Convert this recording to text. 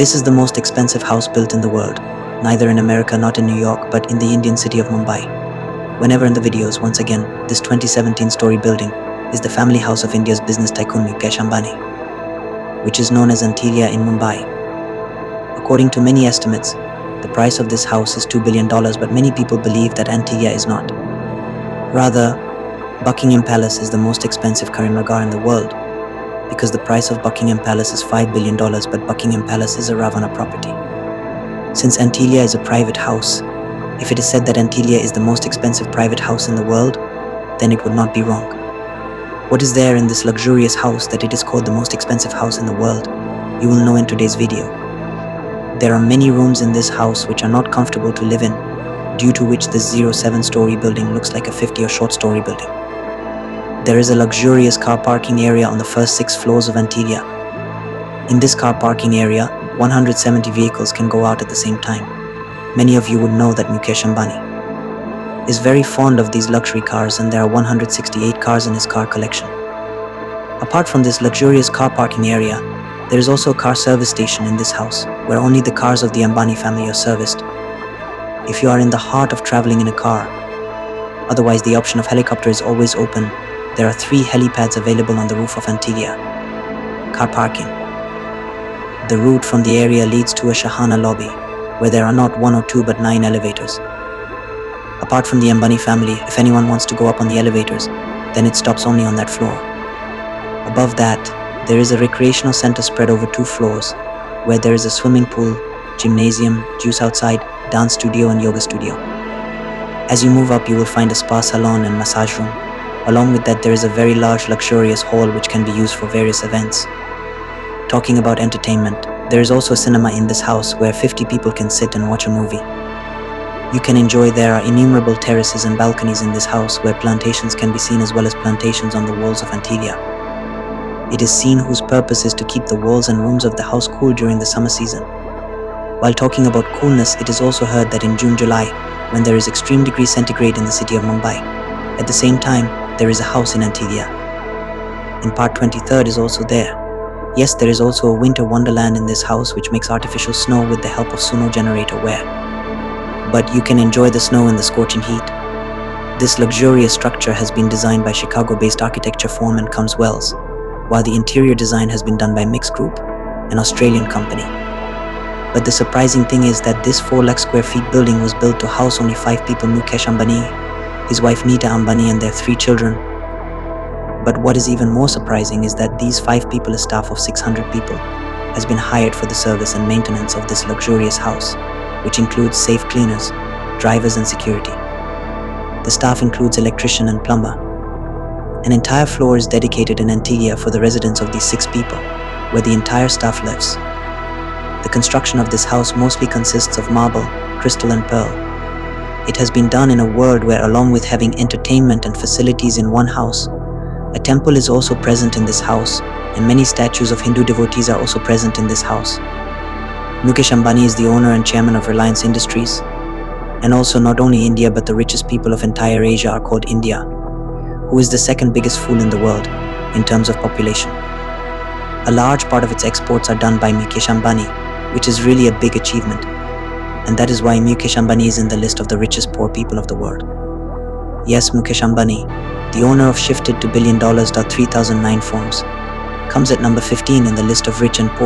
This is the most expensive house built in the world, neither in America, not in New York, but in the Indian city of Mumbai. Whenever in the videos, once again, this 2017-story building is the family house of India's business tycoon Mukesh Ambani, which is known as Antilia in Mumbai. According to many estimates, the price of this house is $2 billion, but many people believe that Antilia is not. Rather, Buckingham Palace is the most expensive Karimnagar in the world, because the price of Buckingham Palace is $5 billion, but Buckingham Palace is a Ravana property. Since Antilia is a private house, if it is said that Antilia is the most expensive private house in the world, then it would not be wrong. What is there in this luxurious house that it is called the most expensive house in the world? You will know in today's video. There are many rooms in this house which are not comfortable to live in, due to which this 07-story building looks like a 50 or short-story building. There is a luxurious car parking area on the first 6 floors of Antilia. In this car parking area, 170 vehicles can go out at the same time. Many of you would know that Mukesh Ambani is very fond of these luxury cars, and there are 168 cars in his car collection. Apart from this luxurious car parking area, there is also a car service station in this house, where only the cars of the Ambani family are serviced. If you are in the heart of traveling in a car, otherwise the option of helicopter is always open. There are 3 helipads available on the roof of Antilia. Car parking. The route from the area leads to a Shahana lobby, where there are not 1 or 2 but 9 elevators. Apart from the Ambani family, if anyone wants to go up on the elevators, then it stops only on that floor. Above that, there is a recreational center spread over 2 floors, where there is a swimming pool, gymnasium, juice outside, dance studio and yoga studio. As you move up, you will find a spa salon and massage room. Along with that, there is a very large luxurious hall which can be used for various events. Talking about entertainment, there is also a cinema in this house where 50 people can sit and watch a movie. You can enjoy. There are innumerable terraces and balconies in this house where plantations can be seen, as well as plantations on the walls of Antilia. It is seen whose purpose is to keep the walls and rooms of the house cool during the summer season. While talking about coolness, it is also heard that in June-July, when there is extreme degree centigrade in the city of Mumbai, at the same time, there is a house in Antilia. In part 23rd is also there. Yes, there is also a winter wonderland in this house which makes artificial snow with the help of Suno generator wear. But you can enjoy the snow in the scorching heat. This luxurious structure has been designed by Chicago-based architecture firm and Comes Wells, while the interior design has been done by Mix Group, an Australian company. But the surprising thing is that this 4 lakh square feet building was built to house only 5 people: Mukesh Ambani, his wife Nita Ambani and their 3 children. But what is even more surprising is that these 5 people, a staff of 600 people, has been hired for the service and maintenance of this luxurious house, which includes safe cleaners, drivers and security. The staff includes electrician and plumber. An entire floor is dedicated in Antilia for the residence of these 6 people, where the entire staff lives. The construction of this house mostly consists of marble, crystal and pearl. It has been done in a world where, along with having entertainment and facilities in one house, a temple is also present in this house, and many statues of Hindu devotees are also present in this house. Mukesh Ambani is the owner and chairman of Reliance Industries, and also not only India but the richest people of entire Asia are called India, who is the 2nd biggest fool in the world in terms of population. A large part of its exports are done by Mukesh Ambani, which is really a big achievement, and that is why Mukesh Ambani is in the list of the richest poor people of the world. Yes, Mukesh Ambani, the owner of Shifted to $1 billion.3009 forms, comes at number 15 in the list of rich and poor